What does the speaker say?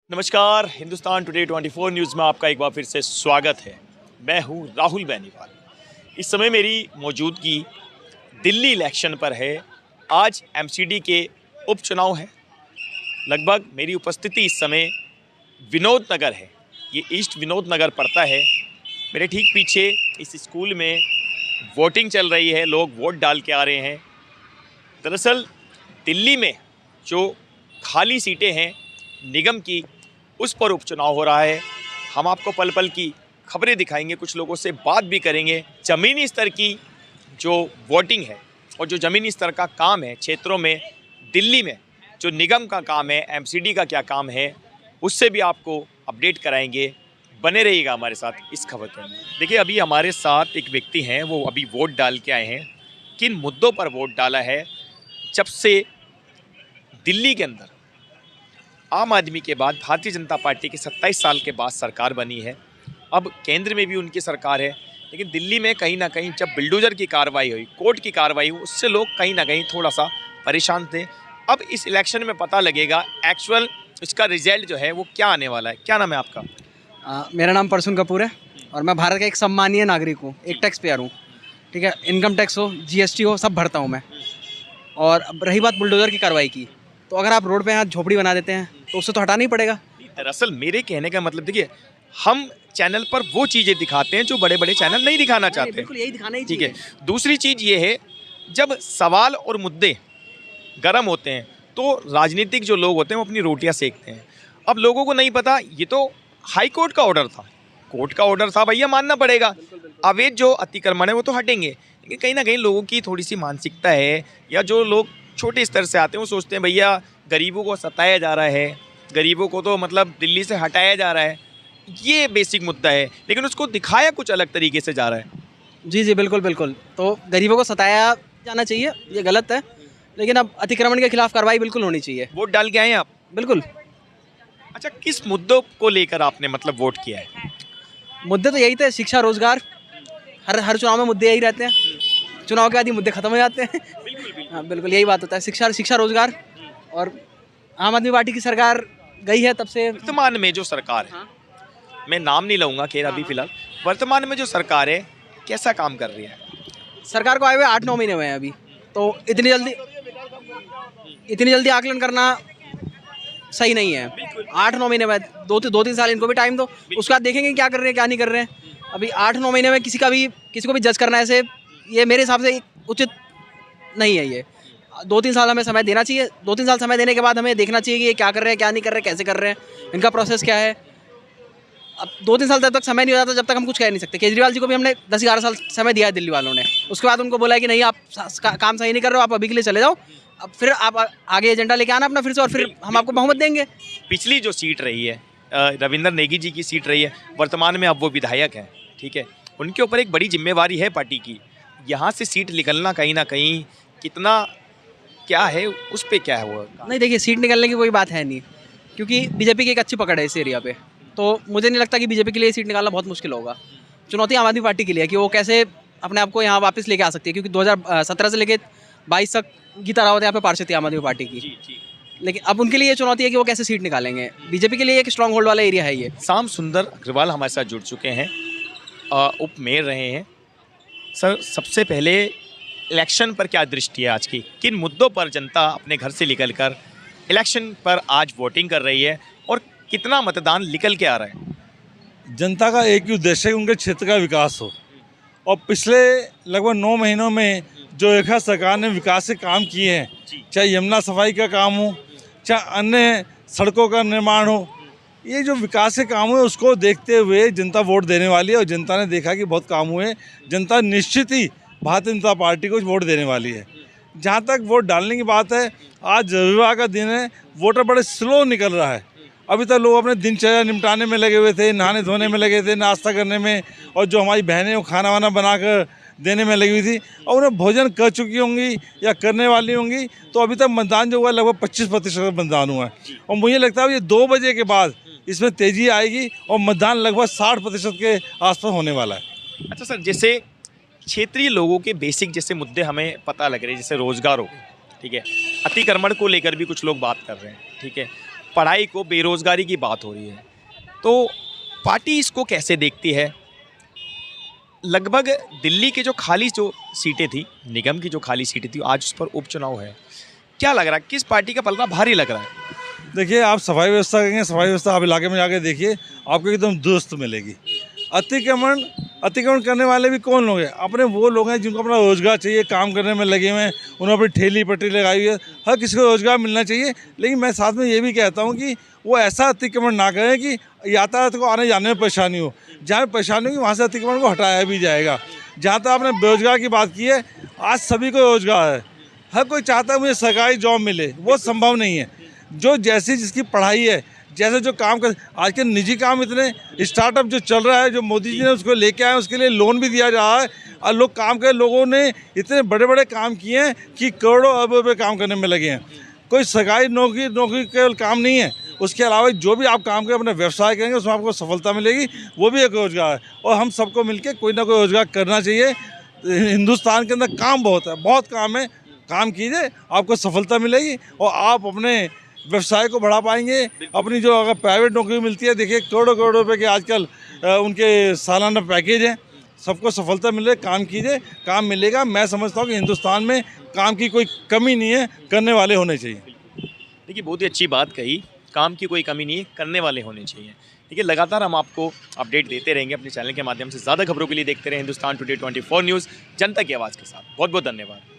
नमस्कार, Hindustan today 24 news में आपका एक बार फिर से स्वागत है। मैं हूं राहुल बेनीवाल। इस समय मेरी मौजूदगी दिल्ली इलेक्शन पर है। आज एमसीडी के उपचुनाव हैं। लगभग मेरी उपस्थिति इस समय विनोद नगर है। ये ईस्ट विनोद नगर पड़ता है। मेरे ठीक पीछे इस स्कूल में वोटिंग चल रही है, लोग वोट डाल के आ रहे हैं। दरअसल दिल्ली में जो खाली सीटें हैं निगम की, उस पर उपचुनाव हो रहा है। हम आपको पल पल की खबरें दिखाएंगे, कुछ लोगों से बात भी करेंगे। ज़मीनी स्तर की जो वोटिंग है और जो ज़मीनी स्तर का काम है क्षेत्रों में, दिल्ली में जो निगम का काम है, एमसीडी का क्या काम है, उससे भी आपको अपडेट कराएंगे। बने रहिएगा हमारे साथ इस खबर पर। देखिए, अभी हमारे साथ एक व्यक्ति हैं, वो अभी वोट डाल के आए हैं। किन मुद्दों पर वोट डाला है? जब से दिल्ली के अंदर आम आदमी के बाद भारतीय जनता पार्टी की 27 साल के बाद सरकार बनी है, अब केंद्र में भी उनकी सरकार है, लेकिन दिल्ली में कहीं ना कहीं जब बुलडोजर की कार्रवाई हुई, कोर्ट की कार्रवाई हुई, उससे लोग कहीं ना कहीं थोड़ा सा परेशान थे। अब इस इलेक्शन में पता लगेगा एक्चुअल इसका रिजल्ट जो है वो क्या आने वाला है। क्या नाम है आपका? मेरा नाम परसुन कपूर है और मैं भारत का एक सम्मानीय नागरिक हूँ, एक टैक्स पेयर हूँ। ठीक है, इनकम टैक्स हो, जीएसटी हो, सब भरता हूँ मैं। और अब रही बात बुलडोज़र की कार्रवाई की, तो अगर आप रोड पे यहाँ झोपड़ी बना देते हैं तो उससे तो हटाना ही पड़ेगा। दरअसल मेरे कहने का मतलब, देखिए, हम चैनल पर वो चीज़ें दिखाते हैं जो बड़े बड़े चैनल नहीं दिखाना चाहते। बिल्कुल यही दिखाना ही ठीक चाहिए। है। दूसरी चीज़ ये है, जब सवाल और मुद्दे गर्म होते हैं तो राजनीतिक जो लोग होते हैं वो अपनी रोटियां सेकते हैं। अब लोगों को नहीं पता, ये तो हाई कोर्ट का ऑर्डर था, कोर्ट का ऑर्डर था, भैया मानना पड़ेगा। अवैध जो अतिक्रमण है वो तो हटेंगे, लेकिन कहीं ना कहीं लोगों की थोड़ी सी मानसिकता है, या जो लोग छोटे स्तर से आते हैं वो सोचते हैं भैया गरीबों को सताया जा रहा है, गरीबों को तो मतलब दिल्ली से हटाया जा रहा है। ये बेसिक मुद्दा है, लेकिन उसको दिखाया कुछ अलग तरीके से जा रहा है। जी जी, बिल्कुल बिल्कुल। तो गरीबों को सताया जाना चाहिए, ये गलत है। लेकिन अब अतिक्रमण के खिलाफ कार्रवाई बिल्कुल होनी चाहिए। वोट डाल के आए हैं आप? बिल्कुल। अच्छा, किस मुद्दों को लेकर आपने मतलब वोट किया है? मुद्दे तो यही थे, शिक्षा, रोजगार। हर चुनाव में मुद्दे यही रहते हैं। चुनाव के बाद ही मुद्दे खत्म हो जाते हैं। हाँ बिल्कुल, यही बात होता है। शिक्षा, रोजगार। और आम आदमी पार्टी की सरकार गई है तब से। वर्तमान में जो सरकार है, मैं नाम नहीं लूँगा, खैर अभी फिलहाल वर्तमान में जो सरकार है कैसा काम कर रही है? सरकार को आए हुए 8-9 महीने हुए हैं अभी, तो इतनी जल्दी आकलन करना सही नहीं है। 8-9 महीने बाद, 2-3 साल इनको भी टाइम दो, उसके बाद देखेंगे क्या कर रहे हैं क्या नहीं कर रहे हैं। अभी 8-9 महीने में किसी को भी जज करना ऐसे, ये मेरे हिसाब से उचित नहीं है। ये 2-3 साल हमें समय देना चाहिए। 2-3 साल समय देने के बाद हमें देखना चाहिए कि ये क्या कर रहे हैं, क्या नहीं कर रहे, कैसे कर रहे हैं, इनका प्रोसेस क्या है। अब 2-3 साल तक समय नहीं हो जाता, जब तक हम कुछ कह नहीं सकते। केजरीवाल जी को भी हमने 10-11 साल समय दिया है दिल्ली वालों ने। उसके बाद उनको बोला है कि नहीं, आप काम सही नहीं कर रहे हो, आप अभी के लिए चले जाओ, अब फिर आप आगे एजेंडा लेके आना अपना फिर से, और फिर हम आपको बहुमत देंगे। पिछली जो सीट रही है, रविंद्र नेगी जी की सीट रही है, वर्तमान में अब वो विधायक हैं, ठीक है, उनके ऊपर एक बड़ी जिम्मेवारी है पार्टी की। यहाँ से सीट निकलना कहीं ना कहीं कितना क्या है, उस पर क्या है वो? नहीं देखिए, सीट निकलने की कोई बात है नहीं, क्योंकि बीजेपी की एक अच्छी पकड़ है इस एरिया पे। तो मुझे नहीं लगता कि बीजेपी के लिए सीट निकालना बहुत मुश्किल होगा। चुनौती आम आदमी पार्टी के लिए है कि वो कैसे अपने आप को यहाँ वापस लेके आ सकती है, क्योंकि 2017 से लेके 22 तक गीता रावत यहाँ पे पार्षद थी आम आदमी पार्टी की। लेकिन अब उनके लिए ये चुनौती है कि वो कैसे सीट निकालेंगे। बीजेपी के लिए एक स्ट्रॉन्ग होल्ड वाला एरिया है ये। शाम सुंदर अग्रवाल हमारे साथ जुड़ चुके हैं, उप मेयर रहे हैं। सर, सबसे पहले इलेक्शन पर क्या दृष्टि है आज की? किन मुद्दों पर जनता अपने घर से निकलकर इलेक्शन पर आज वोटिंग कर रही है, और कितना मतदान निकल के आ रहा है? जनता का एक ही उद्देश्य है कि उनके क्षेत्र का विकास हो। और पिछले लगभग 9 महीनों में जो एक सरकार ने विकास के काम किए हैं, चाहे यमुना सफाई का काम हो, चाहे अन्य सड़कों का निर्माण हो, ये जो विकास के काम हुए उसको देखते हुए जनता वोट देने वाली है। और जनता ने देखा कि बहुत काम हुए, जनता निश्चित ही भारतीय जनता पार्टी को वोट देने वाली है। जहाँ तक वोट डालने की बात है, आज रविवार का दिन है, वोटर बड़े स्लो निकल रहा है। अभी तक लोग अपने दिनचर्या निपटाने में लगे हुए थे, नहाने धोने में लगे थे, नाश्ता करने में, और जो हमारी बहनें वो खाना वाना बनाकर देने में लगी हुई थी, और उन्हें भोजन कर चुकी होंगी या करने वाली होंगी। तो अभी तक मतदान जो हुआ लगभग 25% मतदान हुआ है। और मुझे लगता है ये 2 बजे के बाद इसमें तेज़ी आएगी और मतदान लगभग 60% के आसपास होने वाला है। अच्छा सर, जैसे क्षेत्रीय लोगों के बेसिक जैसे मुद्दे हमें पता लग रहे हैं, जैसे रोजगार हो, ठीक है, अतिक्रमण को लेकर भी कुछ लोग बात कर रहे हैं, ठीक है, पढ़ाई को, बेरोज़गारी की बात हो रही है, तो पार्टी इसको कैसे देखती है? लगभग दिल्ली के जो खाली जो सीटें थी, निगम की जो खाली सीटें थी, आज उस पर उपचुनाव है। क्या लग रहा है, किस पार्टी का पलड़ा भारी लग रहा है? देखिए, आप सफाई व्यवस्था करेंगे, सफाई व्यवस्था आप इलाके में जाके देखिए, आपको एकदम दुरुस्त मिलेगी। अतिक्रमण करने वाले भी कौन लोग हैं? अपने वो लोग हैं जिनको अपना रोज़गार चाहिए, काम करने में लगे हुए हैं, उन्होंने अपनी ठेली पटरी लगाई हुई है। हर किसी को रोज़गार मिलना चाहिए, लेकिन मैं साथ में ये भी कहता हूँ कि वो ऐसा अतिक्रमण ना करें कि यातायात को आने जाने में परेशानी हो। जहाँ परेशानी होगी वहाँ से अतिक्रमण को हटाया भी जाएगा। जहाँ तक आपने बेरोजगार की बात की है, आज सभी को रोज़गार है, हर कोई चाहता है मुझे सरकारी जॉब मिले, वो संभव नहीं है। जो जैसी जिसकी पढ़ाई है, जैसे जो काम कर, आज के निजी काम इतने स्टार्टअप जो चल रहा है, जो मोदी जी ने उसको लेके आए, उसके लिए लोन भी दिया जा रहा है, और लोग काम कर, लोगों ने इतने बड़े बड़े काम किए हैं कि करोड़ों अरबों रुपये काम करने में लगे हैं। कोई सरकारी नौकरी केवल काम नहीं है, उसके अलावा जो भी आप काम करें, अपना व्यवसाय करेंगे, उसमें आपको सफलता मिलेगी, वो भी एक रोज़गार है। और हम सबको मिलकर कोई ना कोई रोज़गार करना चाहिए। हिंदुस्तान के अंदर काम बहुत है, बहुत काम है, काम कीजिए, आपको सफलता मिलेगी और आप अपने व्यवसाय को बढ़ा पाएंगे। अपनी जो अगर प्राइवेट नौकरी मिलती है, देखिए करोड़ों करोड़ रुपए के आजकल उनके सालाना पैकेज हैं। सबको सफलता मिले, काम कीजिए, काम मिलेगा। मैं समझता हूँ कि हिंदुस्तान में काम की कोई कमी नहीं है, करने वाले होने चाहिए। देखिए, बहुत ही अच्छी बात कही, काम की कोई कमी नहीं है, करने वाले होने चाहिए। देखिए, लगातार हम आपको अपडेट देते रहेंगे अपने चैनल के माध्यम से। ज़्यादा खबरों के लिए देखते रहे हिंदुस्तान टुडे 24 न्यूज़, जनता की आवाज़ के साथ। बहुत बहुत धन्यवाद।